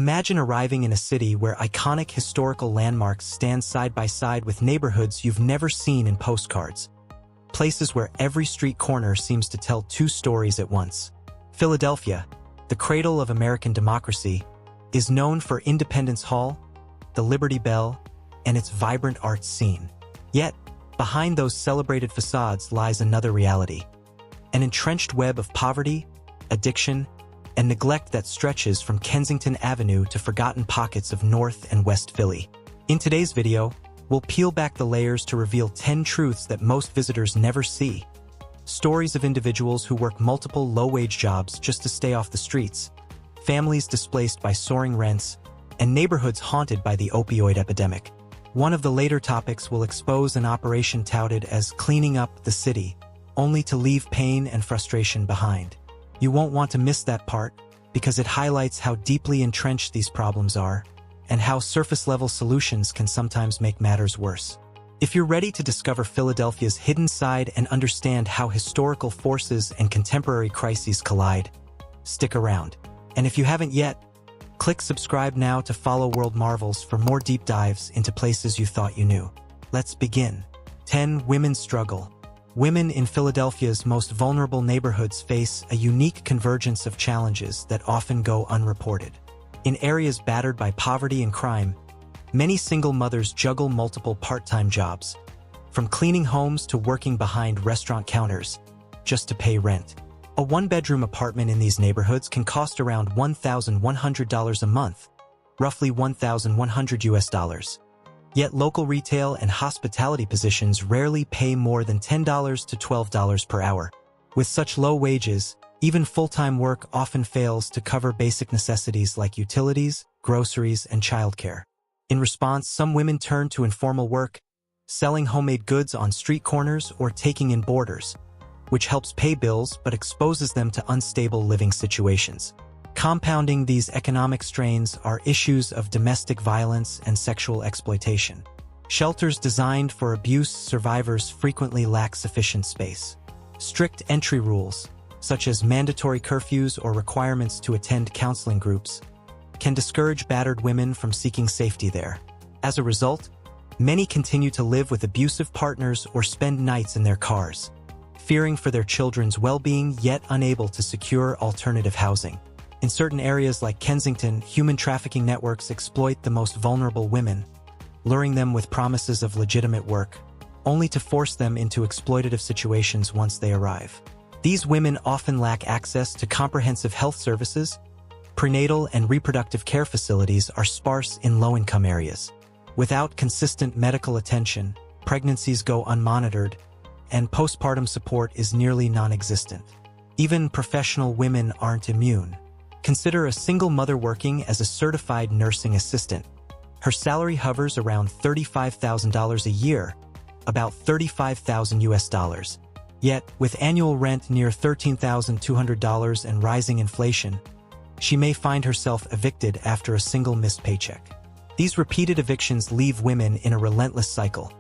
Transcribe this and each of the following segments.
Imagine arriving in a city where iconic historical landmarks stand side by side with neighborhoods you've never seen in postcards. Places where every street corner seems to tell two stories at once. Philadelphia, the cradle of American democracy, is known for Independence Hall, the Liberty Bell, and its vibrant arts scene. Yet, behind those celebrated facades lies another reality. An entrenched web of poverty, addiction, and neglect that stretches from Kensington Avenue to forgotten pockets of North and West Philly. In today's video, we'll peel back the layers to reveal 10 truths that most visitors never see. Stories of individuals who work multiple low-wage jobs just to stay off the streets, families displaced by soaring rents, and neighborhoods haunted by the opioid epidemic. One of the later topics will expose an operation touted as cleaning up the city, only to leave pain and frustration behind. You won't want to miss that part, because it highlights how deeply entrenched these problems are, and how surface-level solutions can sometimes make matters worse. If you're ready to discover Philadelphia's hidden side and understand how historical forces and contemporary crises collide, stick around. And if you haven't yet, click subscribe now to follow World Marvels for more deep dives into places you thought you knew. Let's begin. 10. Women's struggle. Women in Philadelphia's most vulnerable neighborhoods face a unique convergence of challenges that often go unreported. In areas battered by poverty and crime, many single mothers juggle multiple part-time jobs, from cleaning homes to working behind restaurant counters, just to pay rent. A one-bedroom apartment in these neighborhoods can cost around $1,100 a month, roughly $1,100 US. Yet local retail and hospitality positions rarely pay more than $10 to $12 per hour. With such low wages, even full-time work often fails to cover basic necessities like utilities, groceries, and childcare. In response, some women turn to informal work, selling homemade goods on street corners or taking in boarders, which helps pay bills but exposes them to unstable living situations. Compounding these economic strains are issues of domestic violence and sexual exploitation. Shelters designed for abuse survivors frequently lack sufficient space. Strict entry rules, such as mandatory curfews or requirements to attend counseling groups, can discourage battered women from seeking safety there. As a result, many continue to live with abusive partners or spend nights in their cars, fearing for their children's well-being yet unable to secure alternative housing. In certain areas like Kensington, human trafficking networks exploit the most vulnerable women, luring them with promises of legitimate work, only to force them into exploitative situations once they arrive. These women often lack access to comprehensive health services. Prenatal and reproductive care facilities are sparse in low-income areas. Without consistent medical attention, pregnancies go unmonitored, and postpartum support is nearly non-existent. Even professional women aren't immune. Consider a single mother working as a certified nursing assistant. Her salary hovers around $35,000 a year, about $35,000 US. Yet, with annual rent near $13,200 and rising inflation, she may find herself evicted after a single missed paycheck. These repeated evictions leave women in a relentless cycle,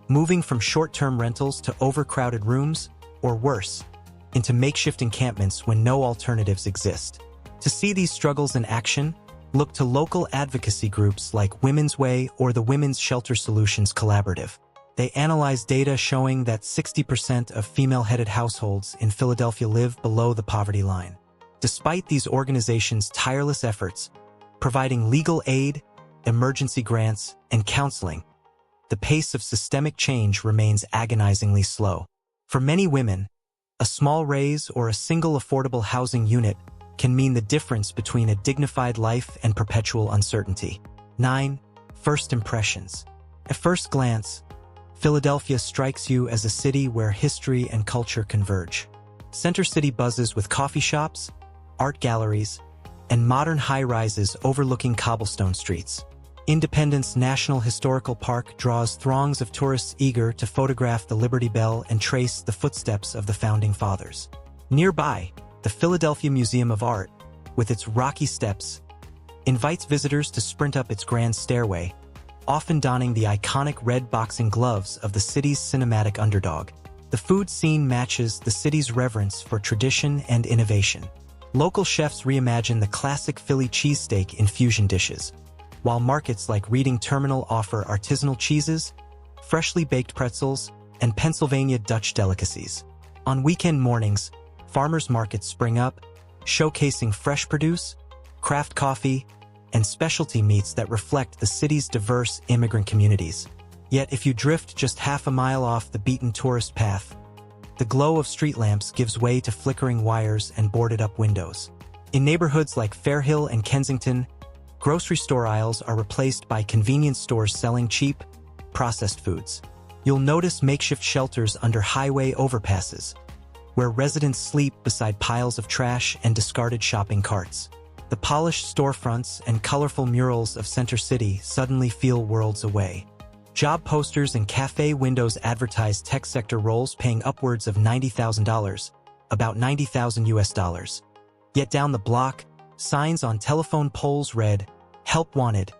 moving from short-term rentals to overcrowded rooms, or worse, into makeshift encampments when no alternatives exist. To see these struggles in action, look to local advocacy groups like Women's Way or the Women's Shelter Solutions Collaborative. They analyze data showing that 60% of female-headed households in Philadelphia live below the poverty line. Despite these organizations' tireless efforts, providing legal aid, emergency grants, and counseling, the pace of systemic change remains agonizingly slow. For many women, a small raise or a single affordable housing unit can mean the difference between a dignified life and perpetual uncertainty. 9. First impressions. At first glance, Philadelphia strikes you as a city where history and culture converge. Center City buzzes with coffee shops, art galleries, and modern high-rises overlooking cobblestone streets. Independence National Historical Park draws throngs of tourists eager to photograph the Liberty Bell and trace the footsteps of the Founding Fathers. Nearby, the Philadelphia Museum of Art, with its rocky steps, invites visitors to sprint up its grand stairway, often donning the iconic red boxing gloves of the city's cinematic underdog. The food scene matches the city's reverence for tradition and innovation. Local chefs reimagine the classic Philly cheesesteak in fusion dishes, while markets like Reading Terminal offer artisanal cheeses, freshly baked pretzels, and Pennsylvania Dutch delicacies. On weekend mornings, farmers markets spring up, showcasing fresh produce, craft coffee, and specialty meats that reflect the city's diverse immigrant communities. Yet if you drift just half a mile off the beaten tourist path, the glow of street lamps gives way to flickering wires and boarded-up windows. In neighborhoods like Fairhill and Kensington, grocery store aisles are replaced by convenience stores selling cheap, processed foods. You'll notice makeshift shelters under highway overpasses, where residents sleep beside piles of trash and discarded shopping carts. The polished storefronts and colorful murals of Center City suddenly feel worlds away. Job posters and cafe windows advertise tech sector roles paying upwards of $90,000, about $90,000. Yet down the block, signs on telephone poles read, "Help wanted,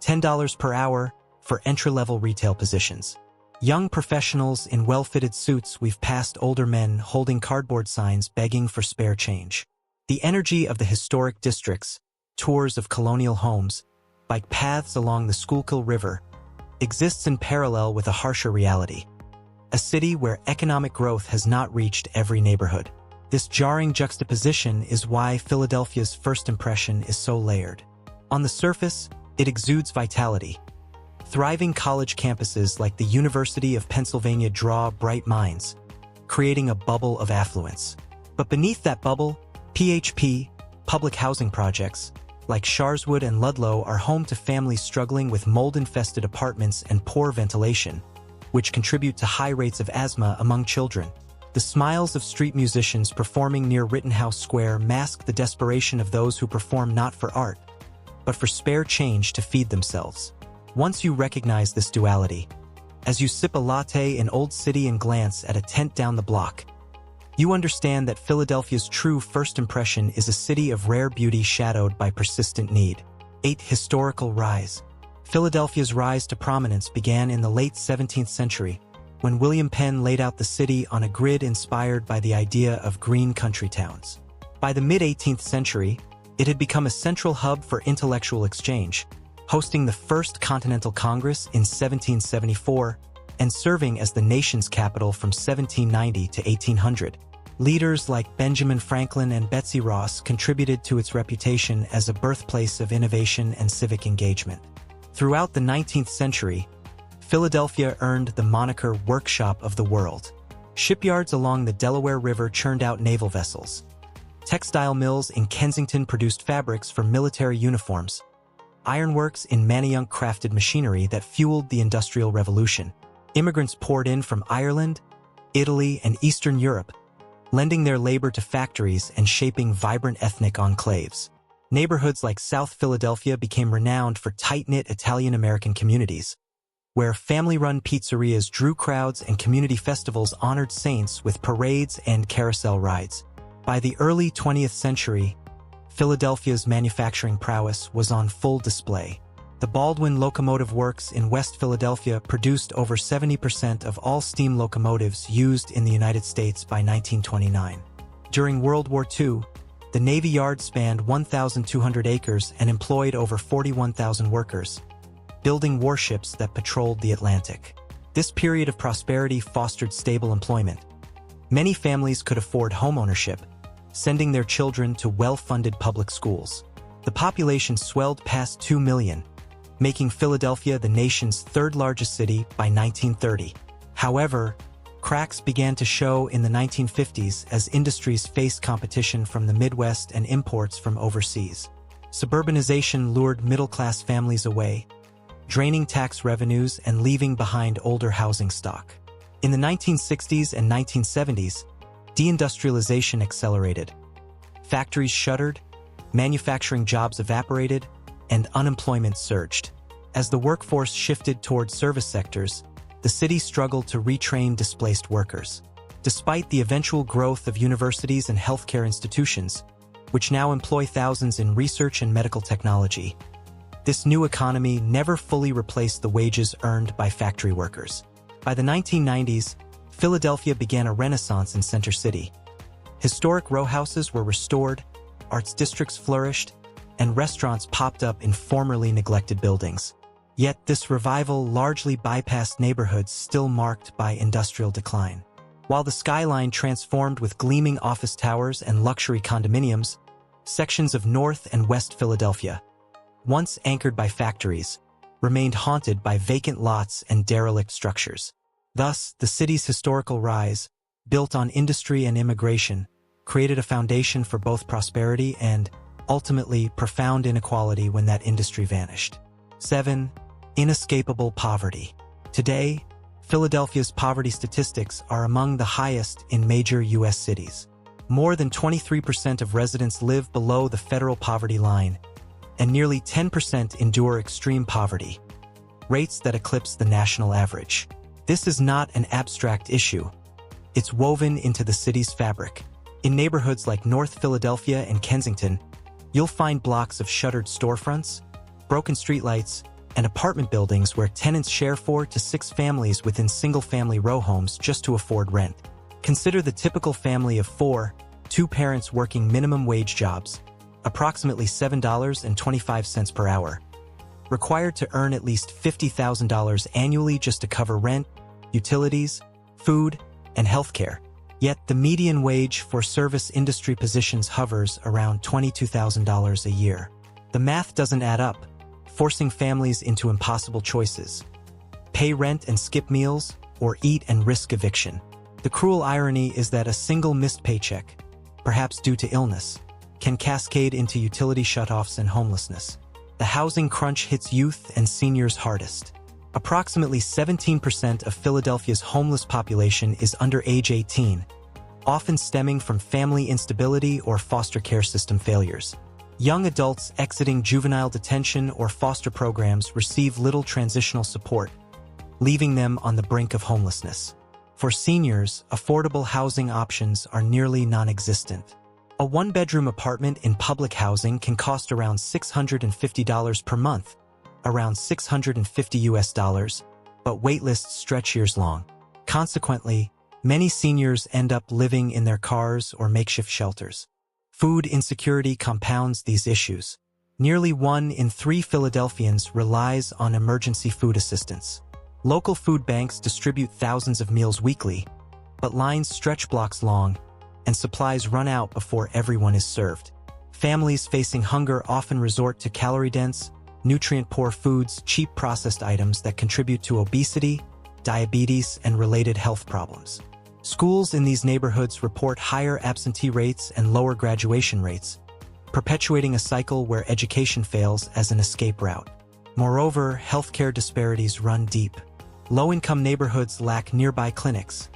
$10 per hour for entry-level retail positions." Young professionals in well-fitted suits weave past older men holding cardboard signs begging for spare change. The energy of the historic districts, tours of colonial homes, bike paths along the Schuylkill River, exists in parallel with a harsher reality. A city where economic growth has not reached every neighborhood. This jarring juxtaposition is why Philadelphia's first impression is so layered. On the surface, it exudes vitality. Thriving college campuses like the University of Pennsylvania draw bright minds, creating a bubble of affluence. But beneath that bubble, PHP, public housing projects, like Sharswood and Ludlow are home to families struggling with mold-infested apartments and poor ventilation, which contribute to high rates of asthma among children. The smiles of street musicians performing near Rittenhouse Square mask the desperation of those who perform not for art, but for spare change to feed themselves. Once you recognize this duality, as you sip a latte in Old City and glance at a tent down the block, you understand that Philadelphia's true first impression is a city of rare beauty shadowed by persistent need. 8. Historical rise. Philadelphia's rise to prominence began in the late 17th century, when William Penn laid out the city on a grid inspired by the idea of green country towns. By the mid-18th century, it had become a central hub for intellectual exchange, hosting the First Continental Congress in 1774, and serving as the nation's capital from 1790 to 1800. Leaders like Benjamin Franklin and Betsy Ross contributed to its reputation as a birthplace of innovation and civic engagement. Throughout the 19th century, Philadelphia earned the moniker Workshop of the World. Shipyards along the Delaware River churned out naval vessels. Textile mills in Kensington produced fabrics for military uniforms. Ironworks in Manayunk crafted machinery that fueled the Industrial Revolution. Immigrants poured in from Ireland, Italy, and Eastern Europe, lending their labor to factories and shaping vibrant ethnic enclaves. Neighborhoods like South Philadelphia became renowned for tight-knit Italian-American communities, where family-run pizzerias drew crowds and community festivals honored saints with parades and carousel rides. By the early 20th century, Philadelphia's manufacturing prowess was on full display. The Baldwin Locomotive Works in West Philadelphia produced over 70% of all steam locomotives used in the United States by 1929. During World War II, the Navy Yard spanned 1,200 acres and employed over 41,000 workers, building warships that patrolled the Atlantic. This period of prosperity fostered stable employment. Many families could afford homeownership, sending their children to well-funded public schools. The population swelled past 2 million, making Philadelphia the nation's third-largest city by 1930. However, cracks began to show in the 1950s as industries faced competition from the Midwest and imports from overseas. Suburbanization lured middle-class families away, draining tax revenues and leaving behind older housing stock. In the 1960s and 1970s, deindustrialization accelerated. Factories shuttered, manufacturing jobs evaporated, and unemployment surged. As the workforce shifted toward service sectors, the city struggled to retrain displaced workers. Despite the eventual growth of universities and healthcare institutions, which now employ thousands in research and medical technology, this new economy never fully replaced the wages earned by factory workers. By the 1990s, Philadelphia began a renaissance in Center City. Historic row houses were restored, arts districts flourished, and restaurants popped up in formerly neglected buildings. Yet this revival largely bypassed neighborhoods still marked by industrial decline. While the skyline transformed with gleaming office towers and luxury condominiums, sections of North and West Philadelphia, once anchored by factories, remained haunted by vacant lots and derelict structures. Thus, the city's historical rise, built on industry and immigration, created a foundation for both prosperity and, ultimately, profound inequality when that industry vanished. 7. Inescapable poverty. Today, Philadelphia's poverty statistics are among the highest in major U.S. cities. More than 23% of residents live below the federal poverty line, and nearly 10% endure extreme poverty, rates that eclipse the national average. This is not an abstract issue. It's woven into the city's fabric. In neighborhoods like North Philadelphia and Kensington, you'll find blocks of shuttered storefronts, broken streetlights, and apartment buildings where tenants share 4 to 6 families within single-family row homes just to afford rent. Consider the typical family of 4, 2 parents working minimum wage jobs, approximately $7.25 per hour, required to earn at least $50,000 annually just to cover rent, utilities, food, and healthcare. Yet the median wage for service industry positions hovers around $22,000 a year. The math doesn't add up, forcing families into impossible choices: pay rent and skip meals, or eat and risk eviction. The cruel irony is that a single missed paycheck, perhaps due to illness, can cascade into utility shutoffs and homelessness. The housing crunch hits youth and seniors hardest. Approximately 17% of Philadelphia's homeless population is under age 18, often stemming from family instability or foster care system failures. Young adults exiting juvenile detention or foster programs receive little transitional support, leaving them on the brink of homelessness. For seniors, affordable housing options are nearly non-existent. A one-bedroom apartment in public housing can cost around $650 per month, around $650 US, but waitlists stretch years long. Consequently, many seniors end up living in their cars or makeshift shelters. Food insecurity compounds these issues. Nearly 1 in 3 Philadelphians relies on emergency food assistance. Local food banks distribute thousands of meals weekly, but lines stretch blocks long, and supplies run out before everyone is served. Families facing hunger often resort to calorie-dense, nutrient-poor foods, cheap processed items that contribute to obesity, diabetes, and related health problems. Schools in these neighborhoods report higher absentee rates and lower graduation rates, perpetuating a cycle where education fails as an escape route. Moreover, healthcare disparities run deep. Low-income neighborhoods lack nearby clinics,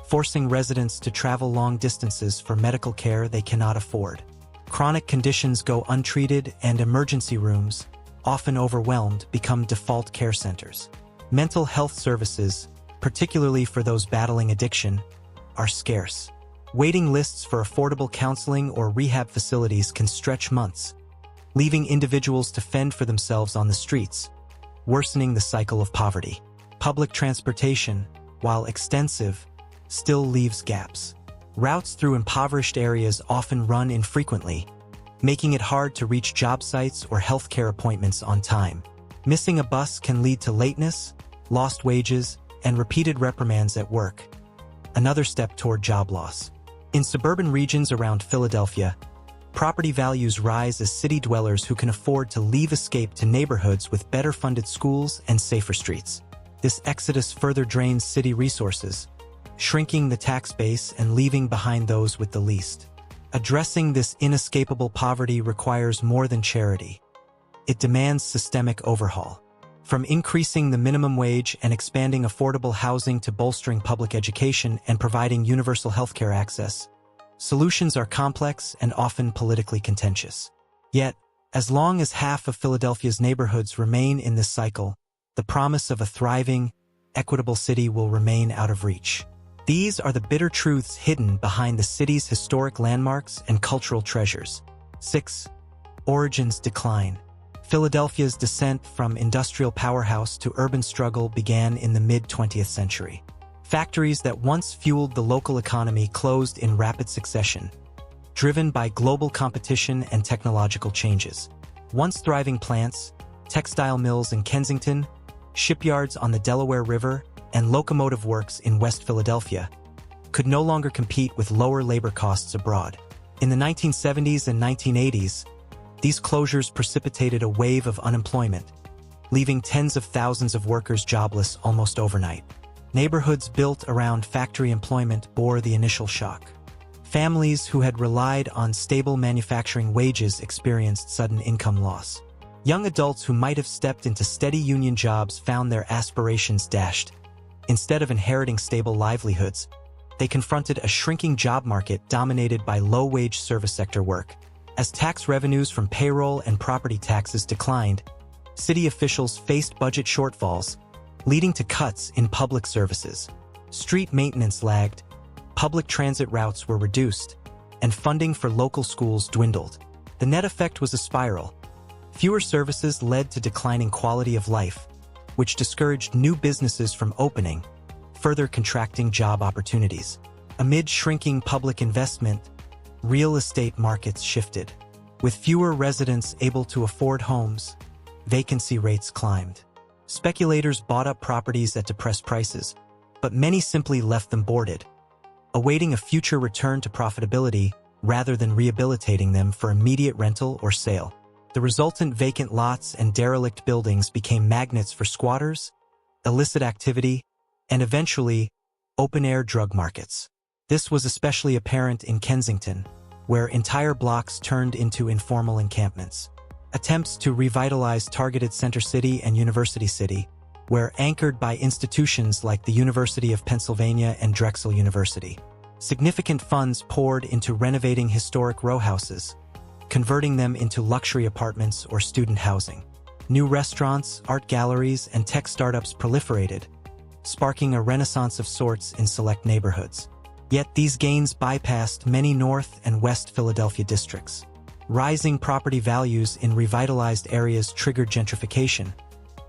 forcing residents to travel long distances for medical care they cannot afford. Chronic conditions go untreated, and emergency rooms, often overwhelmed, become default care centers. Mental health services, particularly for those battling addiction, are scarce. Waiting lists for affordable counseling or rehab facilities can stretch months, leaving individuals to fend for themselves on the streets, worsening the cycle of poverty. Public transportation, while extensive, still leaves gaps. Routes through impoverished areas often run infrequently, making it hard to reach job sites or healthcare appointments on time. Missing a bus can lead to lateness, lost wages, and repeated reprimands at work, another step toward job loss. In suburban regions around Philadelphia, property values rise as city dwellers who can afford to leave escape to neighborhoods with better-funded schools and safer streets. This exodus further drains city resources, shrinking the tax base and leaving behind those with the least. Addressing this inescapable poverty requires more than charity. It demands systemic overhaul. From increasing the minimum wage and expanding affordable housing to bolstering public education and providing universal healthcare access, solutions are complex and often politically contentious. Yet, as long as half of Philadelphia's neighborhoods remain in this cycle, the promise of a thriving, equitable city will remain out of reach. These are the bitter truths hidden behind the city's historic landmarks and cultural treasures. 6. Origins decline. Philadelphia's descent from industrial powerhouse to urban struggle began in the mid-20th century. Factories that once fueled the local economy closed in rapid succession, driven by global competition and technological changes. Once thriving plants, textile mills in Kensington, shipyards on the Delaware River, and locomotive works in West Philadelphia could no longer compete with lower labor costs abroad. In the 1970s and 1980s, these closures precipitated a wave of unemployment, leaving tens of thousands of workers jobless almost overnight. Neighborhoods built around factory employment bore the initial shock. Families who had relied on stable manufacturing wages experienced sudden income loss. Young adults who might have stepped into steady union jobs found their aspirations dashed. Instead of inheriting stable livelihoods, they confronted a shrinking job market dominated by low-wage service sector work. As tax revenues from payroll and property taxes declined, city officials faced budget shortfalls, leading to cuts in public services. Street maintenance lagged, public transit routes were reduced, and funding for local schools dwindled. The net effect was a spiral. Fewer services led to declining quality of life, which discouraged new businesses from opening, further contracting job opportunities. Amid shrinking public investment, real estate markets shifted. With fewer residents able to afford homes, vacancy rates climbed. Speculators bought up properties at depressed prices, but many simply left them boarded, awaiting a future return to profitability rather than rehabilitating them for immediate rental or sale. The resultant vacant lots and derelict buildings became magnets for squatters, illicit activity, and eventually, open-air drug markets. This was especially apparent in Kensington, where entire blocks turned into informal encampments. Attempts to revitalize targeted Center City and University City were anchored by institutions like the University of Pennsylvania and Drexel University. Significant funds poured into renovating historic row houses, converting them into luxury apartments or student housing. New restaurants, art galleries, and tech startups proliferated, sparking a renaissance of sorts in select neighborhoods. Yet these gains bypassed many North and West Philadelphia districts. Rising property values in revitalized areas triggered gentrification,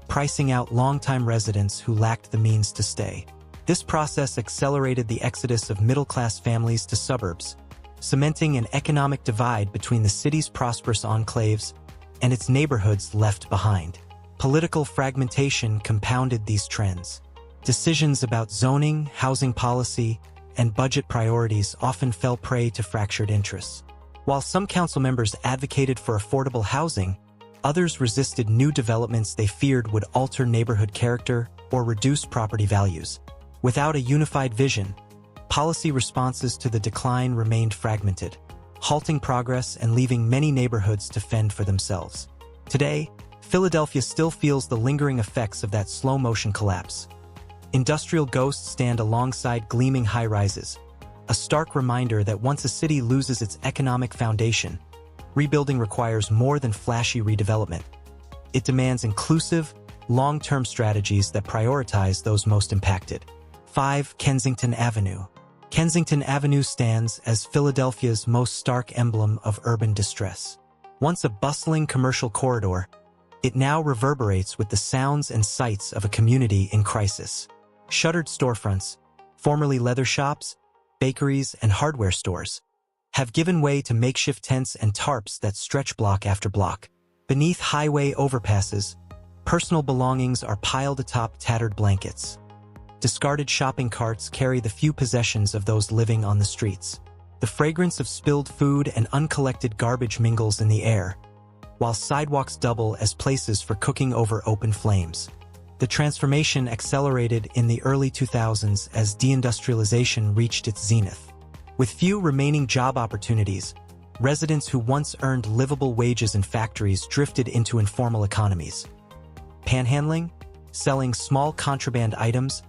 pricing out longtime residents who lacked the means to stay. This process accelerated the exodus of middle-class families to suburbs, cementing an economic divide between the city's prosperous enclaves and its neighborhoods left behind. Political fragmentation compounded these trends. Decisions about zoning, housing policy, and budget priorities often fell prey to fractured interests. While some council members advocated for affordable housing, others resisted new developments they feared would alter neighborhood character or reduce property values. Without a unified vision, policy responses to the decline remained fragmented, halting progress and leaving many neighborhoods to fend for themselves. Today, Philadelphia still feels the lingering effects of that slow-motion collapse. Industrial ghosts stand alongside gleaming high-rises, a stark reminder that once a city loses its economic foundation, rebuilding requires more than flashy redevelopment. It demands inclusive, long-term strategies that prioritize those most impacted. 5. Kensington Avenue. Kensington Avenue stands as Philadelphia's most stark emblem of urban distress. Once a bustling commercial corridor, it now reverberates with the sounds and sights of a community in crisis. Shuttered storefronts, formerly leather shops, bakeries, and hardware stores, have given way to makeshift tents and tarps that stretch block after block. Beneath highway overpasses, personal belongings are piled atop tattered blankets. Discarded shopping carts carry the few possessions of those living on the streets. The fragrance of spilled food and uncollected garbage mingles in the air, while sidewalks double as places for cooking over open flames. The transformation accelerated in the early 2000s as deindustrialization reached its zenith. With few remaining job opportunities, residents who once earned livable wages in factories drifted into informal economies. Panhandling, selling small contraband items,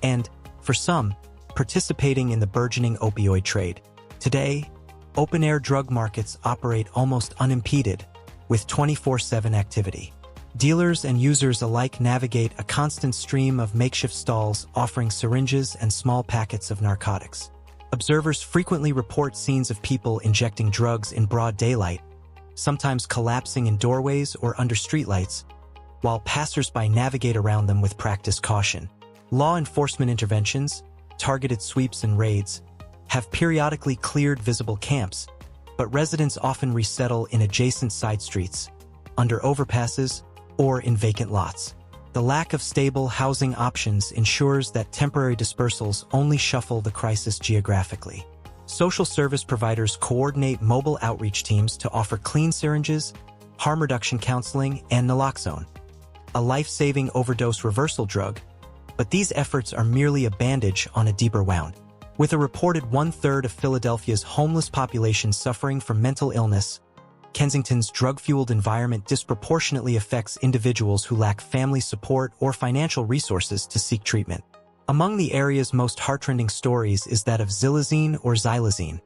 and, for some, participating in the burgeoning opioid trade. Today, open-air drug markets operate almost unimpeded, with 24/7 activity. Dealers and users alike navigate a constant stream of makeshift stalls offering syringes and small packets of narcotics. Observers frequently report scenes of people injecting drugs in broad daylight, sometimes collapsing in doorways or under streetlights, while passers-by navigate around them with practiced caution. Law enforcement interventions, targeted sweeps and raids, have periodically cleared visible camps, but residents often resettle in adjacent side streets, under overpasses, or in vacant lots. The lack of stable housing options ensures that temporary dispersals only shuffle the crisis geographically. Social service providers coordinate mobile outreach teams to offer clean syringes, harm reduction counseling, and naloxone, a life-saving overdose reversal drug, but these efforts are merely a bandage on a deeper wound. With a reported 1/3 of Philadelphia's homeless population suffering from mental illness, Kensington's drug-fueled environment disproportionately affects individuals who lack family support or financial resources to seek treatment. Among the area's most heartrending stories is that of xylazine or xylazine,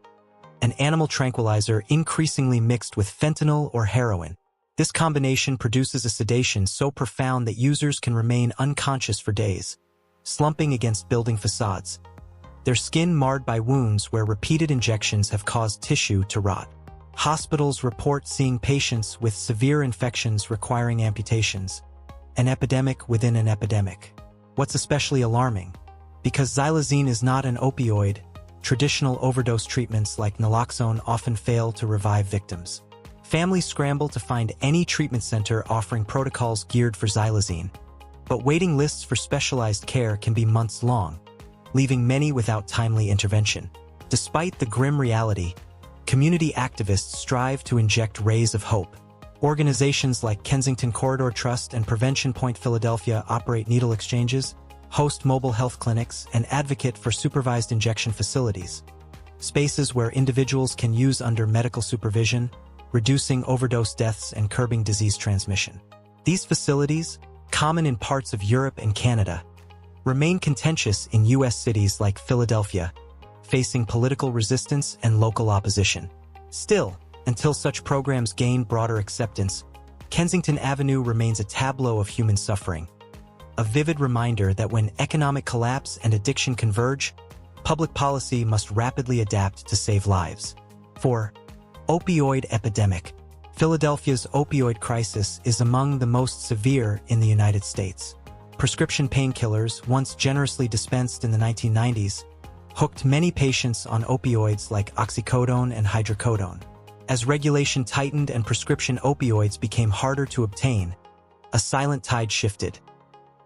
an animal tranquilizer increasingly mixed with fentanyl or heroin. This combination produces a sedation so profound that users can remain unconscious for days, slumping against building facades, their skin marred by wounds where repeated injections have caused tissue to rot. Hospitals report seeing patients with severe infections requiring amputations, an epidemic within an epidemic. What's especially alarming? Because xylazine is not an opioid, traditional overdose treatments like naloxone often fail to revive victims. Families scramble to find any treatment center offering protocols geared for xylazine, but waiting lists for specialized care can be months long, leaving many without timely intervention. Despite the grim reality, community activists strive to inject rays of hope. Organizations like Kensington Corridor Trust and Prevention Point Philadelphia operate needle exchanges, host mobile health clinics, and advocate for supervised injection facilities, spaces where individuals can use under medical supervision, reducing overdose deaths and curbing disease transmission. These facilities, common in parts of Europe and Canada, remain contentious in U.S. cities like Philadelphia, facing political resistance and local opposition. Still, until such programs gain broader acceptance, Kensington Avenue remains a tableau of human suffering, a vivid reminder that when economic collapse and addiction converge, public policy must rapidly adapt to save lives. 4. Opioid epidemic. Philadelphia's opioid crisis is among the most severe in the United States. Prescription painkillers, once generously dispensed in the 1990s, hooked many patients on opioids like oxycodone and hydrocodone. As regulation tightened and prescription opioids became harder to obtain, a silent tide shifted.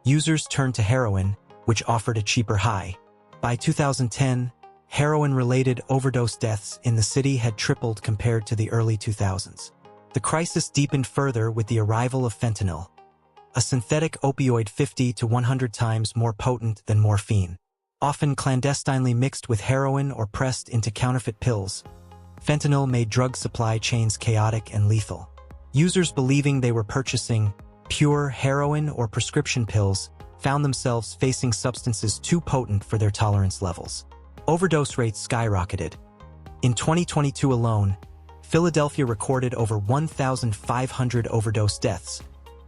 Users turned to heroin, which offered a cheaper high. By 2010, heroin-related overdose deaths in the city had tripled compared to the early 2000s. The crisis deepened further with the arrival of fentanyl, a synthetic opioid 50 to 100 times more potent than morphine. Often clandestinely mixed with heroin or pressed into counterfeit pills, fentanyl made drug supply chains chaotic and lethal. Users believing they were purchasing pure heroin or prescription pills found themselves facing substances too potent for their tolerance levels. Overdose rates skyrocketed. In 2022 alone, Philadelphia recorded over 1,500 overdose deaths,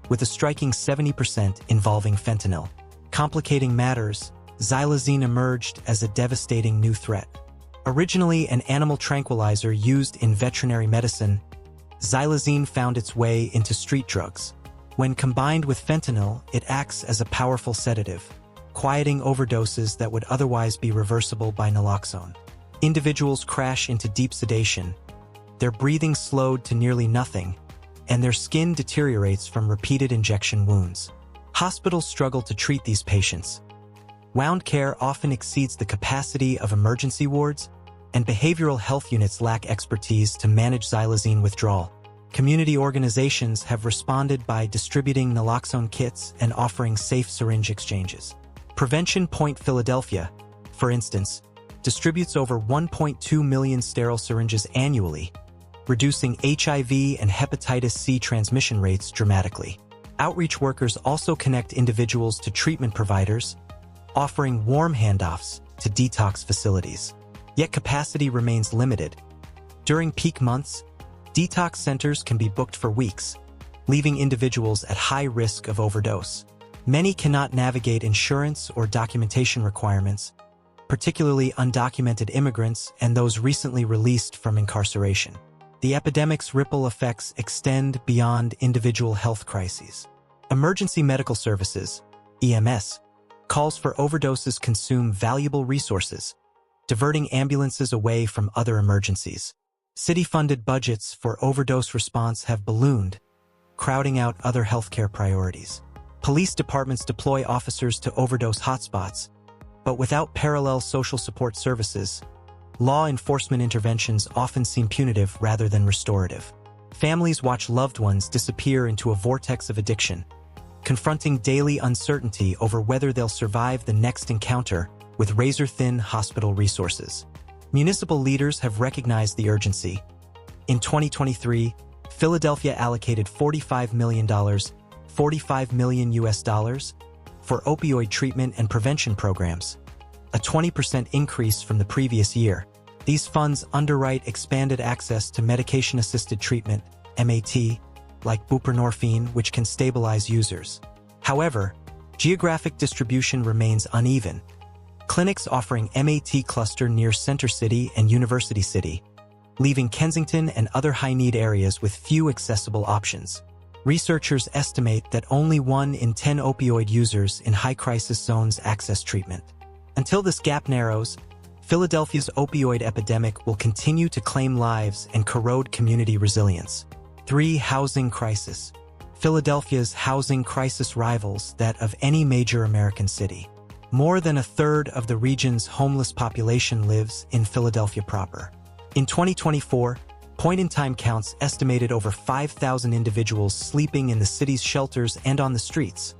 with a striking 70% involving fentanyl. Complicating matters, xylazine emerged as a devastating new threat. Originally an animal tranquilizer used in veterinary medicine, xylazine found its way into street drugs. When combined with fentanyl, it acts as a powerful sedative, quieting overdoses that would otherwise be reversible by naloxone. Individuals crash into deep sedation, their breathing slowed to nearly nothing, and their skin deteriorates from repeated injection wounds. Hospitals struggle to treat these patients. Wound care often exceeds the capacity of emergency wards, and behavioral health units lack expertise to manage xylazine withdrawal. Community organizations have responded by distributing naloxone kits and offering safe syringe exchanges. Prevention Point Philadelphia, for instance, distributes over 1.2 million sterile syringes annually, reducing HIV and hepatitis C transmission rates dramatically. Outreach workers also connect individuals to treatment providers, offering warm handoffs to detox facilities. Yet capacity remains limited. During peak months, detox centers can be booked for weeks, leaving individuals at high risk of overdose. Many cannot navigate insurance or documentation requirements, particularly undocumented immigrants and those recently released from incarceration. The epidemic's ripple effects extend beyond individual health crises. Emergency medical services, EMS, calls for overdoses consume valuable resources, diverting ambulances away from other emergencies. City-funded budgets for overdose response have ballooned, crowding out other healthcare priorities. Police departments deploy officers to overdose hotspots, but without parallel social support services, law enforcement interventions often seem punitive rather than restorative. Families watch loved ones disappear into a vortex of addiction, confronting daily uncertainty over whether they'll survive the next encounter with razor-thin hospital resources. Municipal leaders have recognized the urgency. In 2023, Philadelphia allocated $45 million for opioid treatment and prevention programs, a 20% increase from the previous year. These funds underwrite expanded access to medication-assisted treatment, MAT, like buprenorphine, which can stabilize users. However, geographic distribution remains uneven. Clinics offering MAT cluster near Center City and University City, leaving Kensington and other high-need areas with few accessible options. Researchers estimate that only 1 in 10 opioid users in high-crisis zones access treatment. Until this gap narrows, Philadelphia's opioid epidemic will continue to claim lives and corrode community resilience. 3. Housing crisis. Philadelphia's housing crisis rivals that of any major American city. More than a third of the region's homeless population lives in Philadelphia proper. In 2024, point-in-time counts estimated over 5,000 individuals sleeping in the city's shelters and on the streets,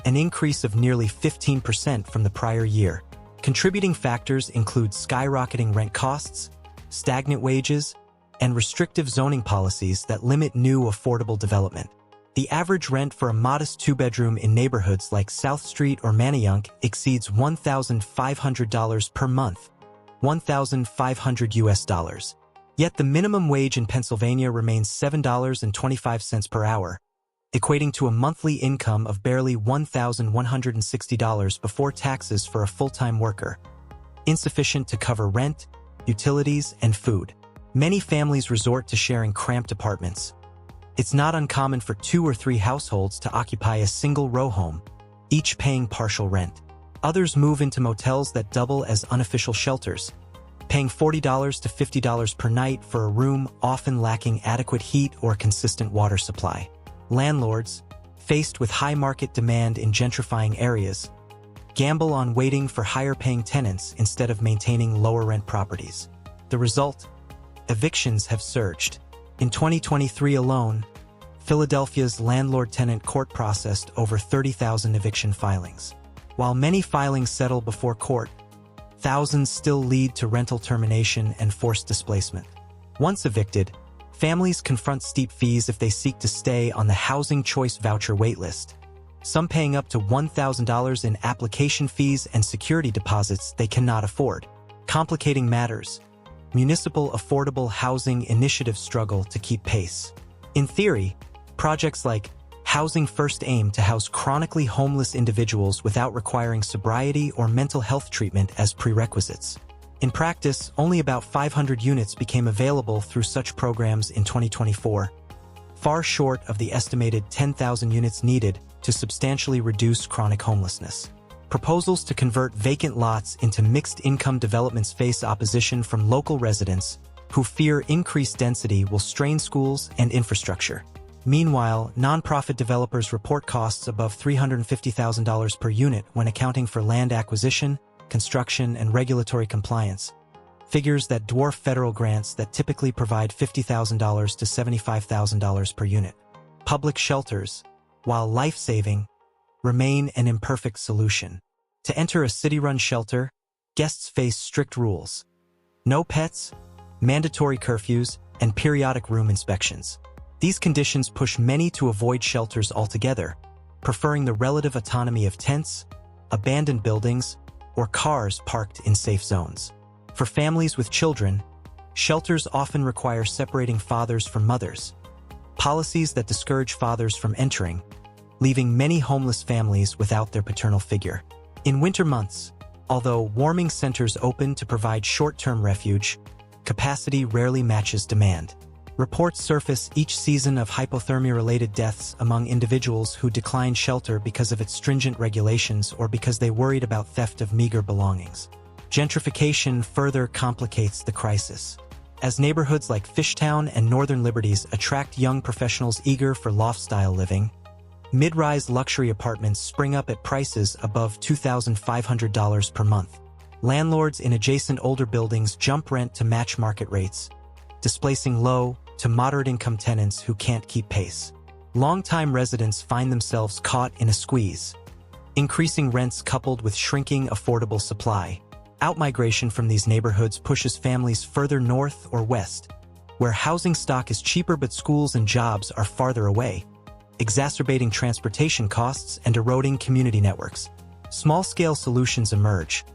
an increase of nearly 15% from the prior year. Contributing factors include skyrocketing rent costs, stagnant wages, and restrictive zoning policies that limit new affordable development. The average rent for a modest two-bedroom in neighborhoods like South Street or Manayunk exceeds $1,500 per month, $1,500. Yet the minimum wage in Pennsylvania remains $7.25 per hour, equating to a monthly income of barely $1,160 before taxes for a full-time worker, insufficient to cover rent, utilities, and food. Many families resort to sharing cramped apartments. It's not uncommon for 2 or 3 households to occupy a single row home, each paying partial rent. Others move into motels that double as unofficial shelters, paying $40 to $50 per night for a room often lacking adequate heat or consistent water supply. Landlords, faced with high market demand in gentrifying areas, gamble on waiting for higher-paying tenants instead of maintaining lower-rent properties. The result? Evictions have surged. In 2023 alone, Philadelphia's landlord-tenant court processed over 30,000 eviction filings. While many filings settle before court, thousands still lead to rental termination and forced displacement. Once evicted, families confront steep fees if they seek to stay on the Housing Choice Voucher waitlist, some paying up to $1,000 in application fees and security deposits they cannot afford. Complicating matters, municipal affordable housing initiatives struggle to keep pace. In theory, projects like Housing First aim to house chronically homeless individuals without requiring sobriety or mental health treatment as prerequisites. In practice, only about 500 units became available through such programs in 2024, far short of the estimated 10,000 units needed to substantially reduce chronic homelessness. Proposals to convert vacant lots into mixed-income developments face opposition from local residents who fear increased density will strain schools and infrastructure. Meanwhile, nonprofit developers report costs above $350,000 per unit when accounting for land acquisition, construction, and regulatory compliance, figures that dwarf federal grants that typically provide $50,000 to $75,000 per unit. Public shelters, while life-saving, remain an imperfect solution. To enter a city-run shelter, guests face strict rules: no pets, mandatory curfews, and periodic room inspections. These conditions push many to avoid shelters altogether, preferring the relative autonomy of tents, abandoned buildings, or cars parked in safe zones. For families with children, shelters often require separating fathers from mothers, policies that discourage fathers from entering, leaving many homeless families without their paternal figure. In winter months, although warming centers open to provide short-term refuge, capacity rarely matches demand. Reports surface each season of hypothermia-related deaths among individuals who decline shelter because of its stringent regulations or because they worried about theft of meager belongings. Gentrification further complicates the crisis. as neighborhoods like Fishtown and Northern Liberties attract young professionals eager for loft-style living. Mid-rise luxury apartments spring up at prices above $2,500 per month. Landlords in adjacent older buildings jump rent to match market rates, displacing low to moderate-income tenants who can't keep pace. Long-time residents find themselves caught in a squeeze. Increasing rents coupled with shrinking affordable supply. Outmigration from these neighborhoods pushes families further north or west, where housing stock is cheaper but schools and jobs are farther away, exacerbating transportation costs and eroding community networks. Small-scale solutions emerge.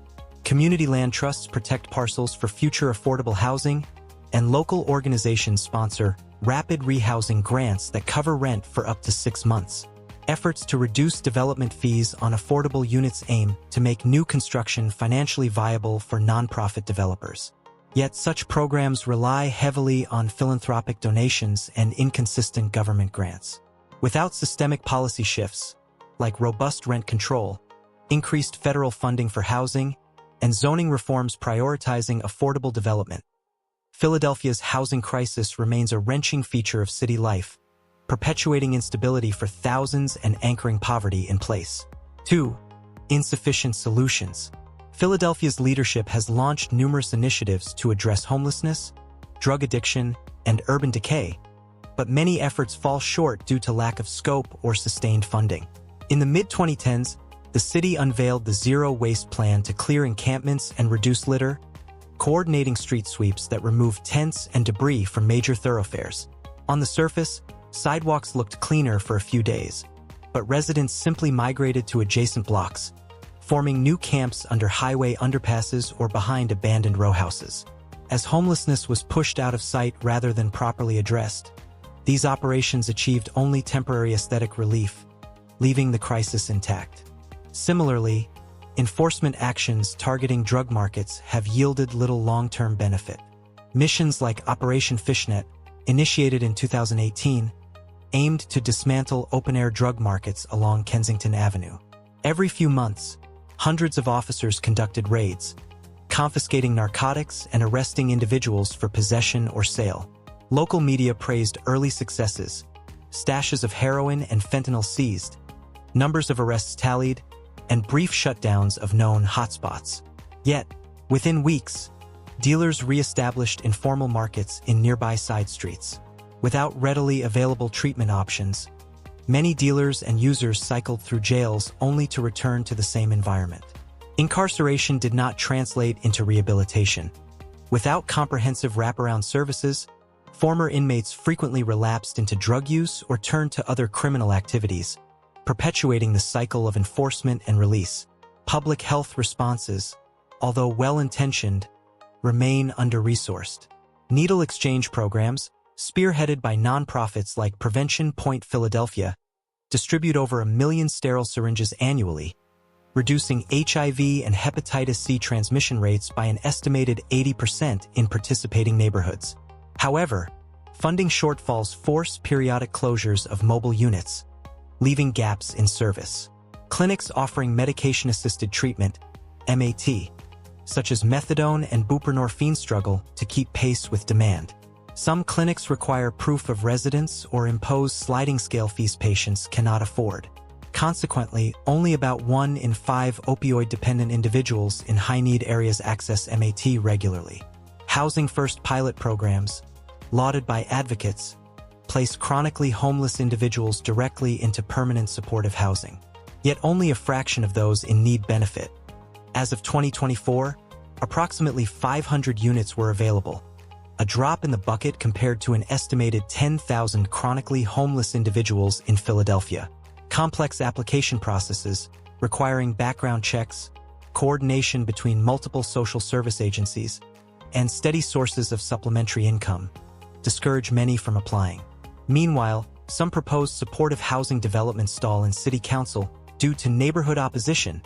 Community land trusts protect parcels for future affordable housing, and local organizations sponsor rapid rehousing grants that cover rent for up to 6 months. Efforts to reduce development fees on affordable units aim to make new construction financially viable for nonprofit developers. Yet such programs rely heavily on philanthropic donations and inconsistent government grants. Without systemic policy shifts, like robust rent control, increased federal funding for housing, and zoning reforms prioritizing affordable development, Philadelphia's housing crisis remains a wrenching feature of city life, perpetuating instability for thousands and anchoring poverty in place. 2. Insufficient solutions. Philadelphia's leadership has launched numerous initiatives to address homelessness, drug addiction, and urban decay, but many efforts fall short due to lack of scope or sustained funding. In the mid-2010s, the city unveiled the Zero Waste Plan to clear encampments and reduce litter, coordinating street sweeps that remove tents and debris from major thoroughfares. On the surface, sidewalks looked cleaner for a few days, but residents simply migrated to adjacent blocks, forming new camps under highway underpasses or behind abandoned row houses. As homelessness was pushed out of sight rather than properly addressed, these operations achieved only temporary aesthetic relief, leaving the crisis intact. Similarly, enforcement actions targeting drug markets have yielded little long-term benefit. Missions like Operation Fishnet, initiated in 2018, aimed to dismantle open-air drug markets along Kensington Avenue. Every few months, hundreds of officers conducted raids, confiscating narcotics and arresting individuals for possession or sale. Local media praised early successes, stashes of heroin and fentanyl seized, numbers of arrests tallied, and brief shutdowns of known hotspots. Yet, within weeks, dealers re-established informal markets in nearby side streets. Without readily available treatment options, many dealers and users cycled through jails only to return to the same environment. Incarceration did not translate into rehabilitation. Without comprehensive wraparound services, former inmates frequently relapsed into drug use or turned to other criminal activities, perpetuating the cycle of enforcement and release. Public health responses, although well-intentioned, remain under-resourced. Needle exchange programs, spearheaded by nonprofits like Prevention Point Philadelphia, distribute over 1 million sterile syringes annually, reducing HIV and hepatitis C transmission rates by an estimated 80% in participating neighborhoods. However, funding shortfalls force periodic closures of mobile units, leaving gaps in service. Clinics offering medication-assisted treatment, MAT, such as methadone and buprenorphine struggle to keep pace with demand. Some clinics require proof of residence or impose sliding scale fees patients cannot afford. Consequently, only about 1 in 5 opioid-dependent individuals in high-need areas access MAT regularly. Housing First pilot programs, lauded by advocates, place chronically homeless individuals directly into permanent supportive housing. Yet only a fraction of those in need benefit. As of 2024, approximately 500 units were available, a drop in the bucket compared to an estimated 10,000 chronically homeless individuals in Philadelphia. Complex application processes, requiring background checks, coordination between multiple social service agencies, and steady sources of supplementary income, discourage many from applying. Meanwhile, some proposed supportive housing development stall in City Council due to neighborhood opposition,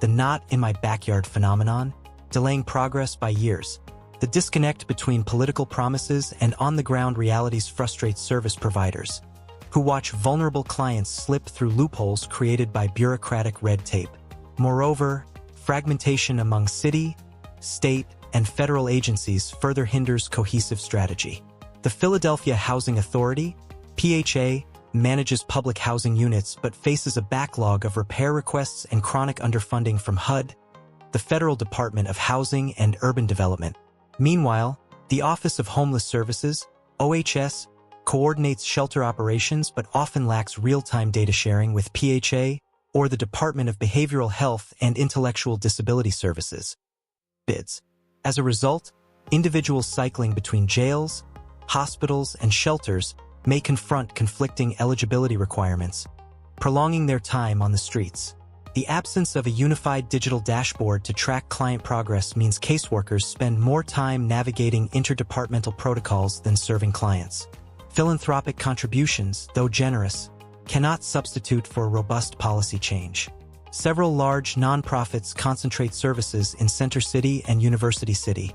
the not-in-my-backyard phenomenon, delaying progress by years. The disconnect between political promises and on-the-ground realities frustrates service providers, who watch vulnerable clients slip through loopholes created by bureaucratic red tape. Moreover, fragmentation among city, state, and federal agencies further hinders cohesive strategy. The Philadelphia Housing Authority, PHA, manages public housing units but faces a backlog of repair requests and chronic underfunding from HUD, the Federal Department of Housing and Urban Development. Meanwhile, the Office of Homeless Services, OHS, coordinates shelter operations but often lacks real-time data sharing with PHA or the Department of Behavioral Health and Intellectual Disability Services. BIDS. As a result, individuals cycling between jails, hospitals, and shelters may confront conflicting eligibility requirements, prolonging their time on the streets. The absence of a unified digital dashboard to track client progress means caseworkers spend more time navigating interdepartmental protocols than serving clients. Philanthropic contributions, though generous, cannot substitute for robust policy change. Several large nonprofits concentrate services in Center City and University City,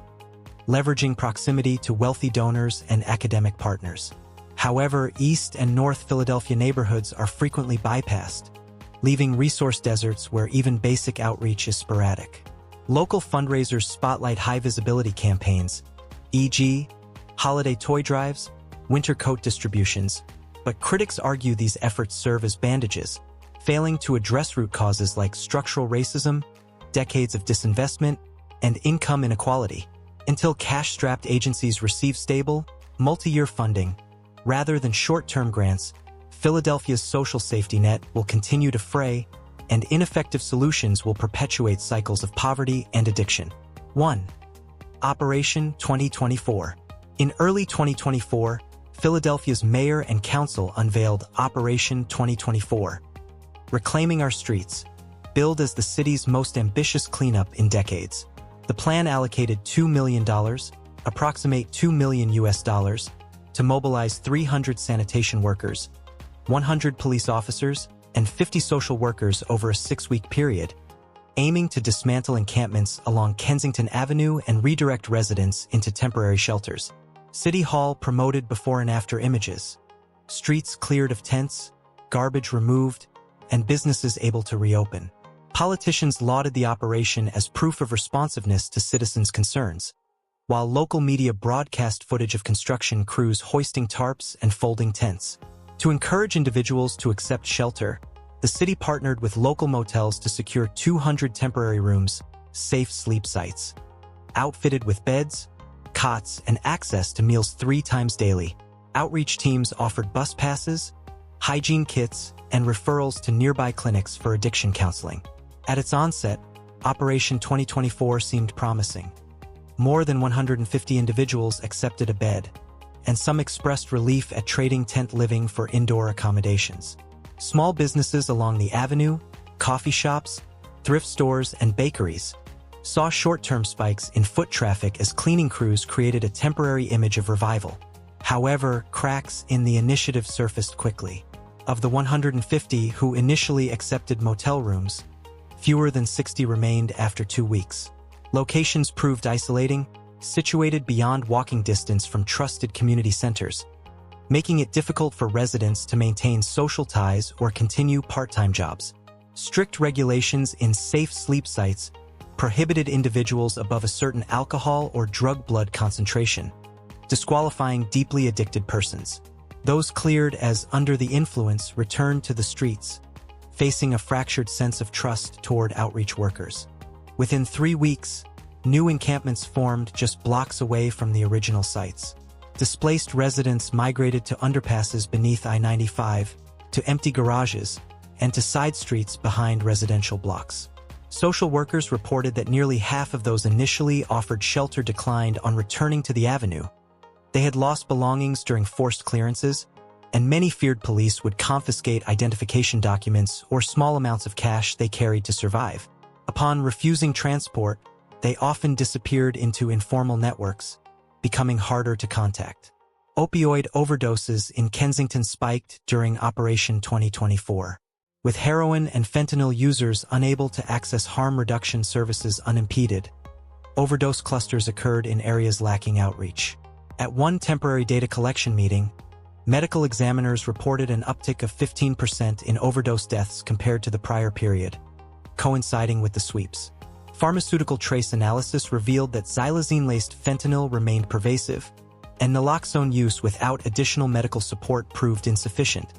leveraging proximity to wealthy donors and academic partners. However, East and North Philadelphia neighborhoods are frequently bypassed, leaving resource deserts where even basic outreach is sporadic. Local fundraisers spotlight high-visibility campaigns, e.g., holiday toy drives, winter coat distributions, but critics argue these efforts serve as bandages, failing to address root causes like structural racism, decades of disinvestment, and income inequality. Until cash-strapped agencies receive stable, multi-year funding, rather than short-term grants, Philadelphia's social safety net will continue to fray, and ineffective solutions will perpetuate cycles of poverty and addiction. 1. Operation 2024. In early 2024, Philadelphia's mayor and council unveiled Operation 2024, Reclaiming Our Streets, billed as the city's most ambitious cleanup in decades. The plan allocated $2 million, approximate $2 million US, to mobilize 300 sanitation workers, 100 police officers, and 50 social workers over a 6-week period, aiming to dismantle encampments along Kensington Avenue and redirect residents into temporary shelters. City Hall promoted before and after images. Streets cleared of tents, garbage removed, and businesses able to reopen. Politicians lauded the operation as proof of responsiveness to citizens' concerns, while local media broadcast footage of construction crews hoisting tarps and folding tents. To encourage individuals to accept shelter, the city partnered with local motels to secure 200 temporary rooms, safe sleep sites. Outfitted with beds, cots, and access to meals 3 times daily, outreach teams offered bus passes, hygiene kits, and referrals to nearby clinics for addiction counseling. At its onset, Operation 2024 seemed promising. More than 150 individuals accepted a bed, and some expressed relief at trading tent living for indoor accommodations. Small businesses along the avenue, coffee shops, thrift stores, and bakeries saw short-term spikes in foot traffic as cleaning crews created a temporary image of revival. However, cracks in the initiative surfaced quickly. Of the 150 who initially accepted motel rooms, fewer than 60 remained after 2 weeks. Locations proved isolating, situated beyond walking distance from trusted community centers, making it difficult for residents to maintain social ties or continue part-time jobs. Strict regulations in safe sleep sites prohibited individuals above a certain alcohol or drug blood concentration, disqualifying deeply addicted persons. Those cleared as under the influence returned to the streets, facing a fractured sense of trust toward outreach workers. Within 3 weeks, new encampments formed just blocks away from the original sites. Displaced residents migrated to underpasses beneath I-95, to empty garages, and to side streets behind residential blocks. Social workers reported that nearly half of those initially offered shelter declined on returning to the avenue. They had lost belongings during forced clearances, and many feared police would confiscate identification documents or small amounts of cash they carried to survive. Upon refusing transport, they often disappeared into informal networks, becoming harder to contact. Opioid overdoses in Kensington spiked during Operation 2024, with heroin and fentanyl users unable to access harm reduction services unimpeded. Overdose clusters occurred in areas lacking outreach. At one temporary data collection meeting, medical examiners reported an uptick of 15% in overdose deaths compared to the prior period, coinciding with the sweeps. Pharmaceutical trace analysis revealed that xylazine-laced fentanyl remained pervasive, and naloxone use without additional medical support proved insufficient,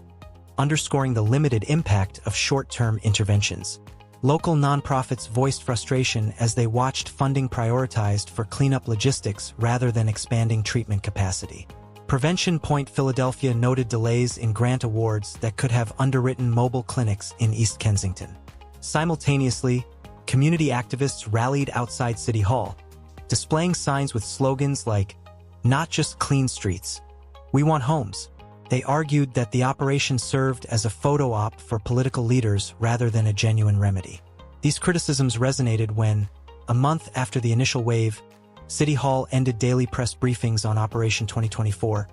underscoring the limited impact of short-term interventions. Local nonprofits voiced frustration as they watched funding prioritized for cleanup logistics rather than expanding treatment capacity. Prevention Point Philadelphia noted delays in grant awards that could have underwritten mobile clinics in East Kensington. Simultaneously, community activists rallied outside City Hall, displaying signs with slogans like, "Not just clean streets, we want homes." They argued that the operation served as a photo op for political leaders rather than a genuine remedy. These criticisms resonated when, a month after the initial wave, City Hall ended daily press briefings on Operation 2024,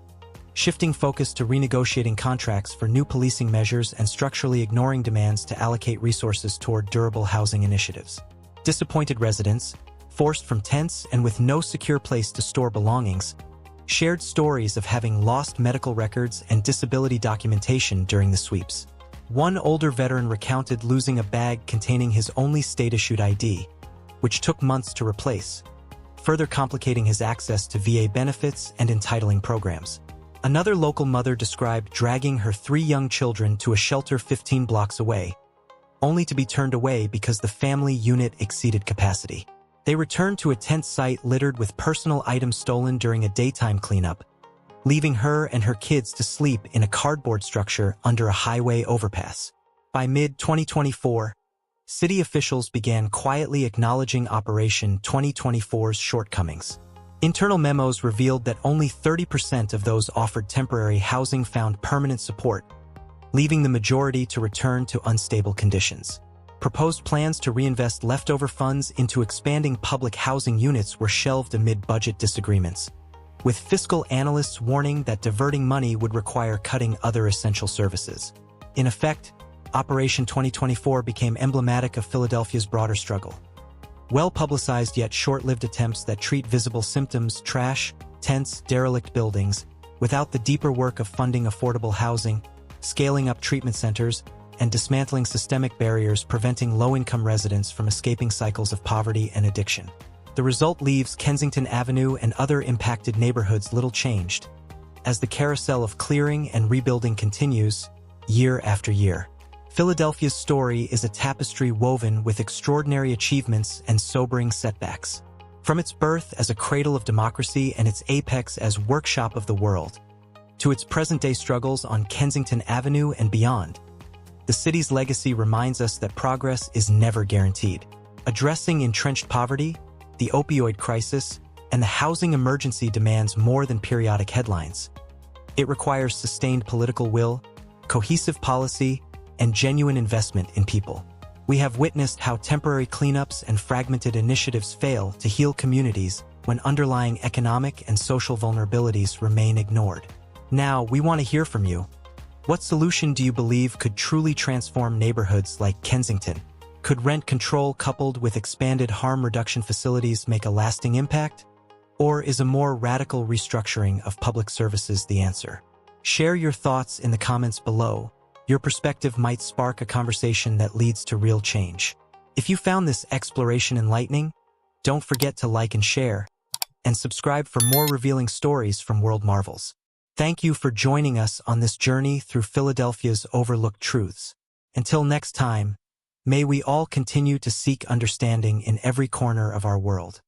shifting focus to renegotiating contracts for new policing measures and structurally ignoring demands to allocate resources toward durable housing initiatives. Disappointed residents, forced from tents and with no secure place to store belongings, shared stories of having lost medical records and disability documentation during the sweeps. One older veteran recounted losing a bag containing his only state-issued ID, which took months to replace, further complicating his access to VA benefits and entitling programs. Another local mother described dragging her 3 young children to a shelter 15 blocks away, only to be turned away because the family unit exceeded capacity. They returned to a tent site littered with personal items stolen during a daytime cleanup, leaving her and her kids to sleep in a cardboard structure under a highway overpass. By mid-2024, city officials began quietly acknowledging Operation 2024's shortcomings. Internal memos revealed that only 30% of those offered temporary housing found permanent support, leaving the majority to return to unstable conditions. Proposed plans to reinvest leftover funds into expanding public housing units were shelved amid budget disagreements, with fiscal analysts warning that diverting money would require cutting other essential services. In effect, Operation 2024 became emblematic of Philadelphia's broader struggle. Well-publicized yet short-lived attempts that treat visible symptoms, trash, tents, derelict buildings, without the deeper work of funding affordable housing, scaling up treatment centers, and dismantling systemic barriers preventing low-income residents from escaping cycles of poverty and addiction. The result leaves Kensington Avenue and other impacted neighborhoods little changed, as the carousel of clearing and rebuilding continues, year after year. Philadelphia's story is a tapestry woven with extraordinary achievements and sobering setbacks. From its birth as a cradle of democracy and its apex as workshop of the world, to its present-day struggles on Kensington Avenue and beyond, the city's legacy reminds us that progress is never guaranteed. Addressing entrenched poverty, the opioid crisis, and the housing emergency demands more than periodic headlines. It requires sustained political will, cohesive policy, and genuine investment in people. We have witnessed how temporary cleanups and fragmented initiatives fail to heal communities when underlying economic and social vulnerabilities remain ignored. Now, we want to hear from you. What solution do you believe could truly transform neighborhoods like Kensington? Could rent control coupled with expanded harm reduction facilities make a lasting impact? Or is a more radical restructuring of public services the answer? Share your thoughts in the comments below. Your perspective might spark a conversation that leads to real change. If you found this exploration enlightening, don't forget to like and share, and subscribe for more revealing stories from World Marvels. Thank you for joining us on this journey through Philadelphia's overlooked truths. Until next time, may we all continue to seek understanding in every corner of our world.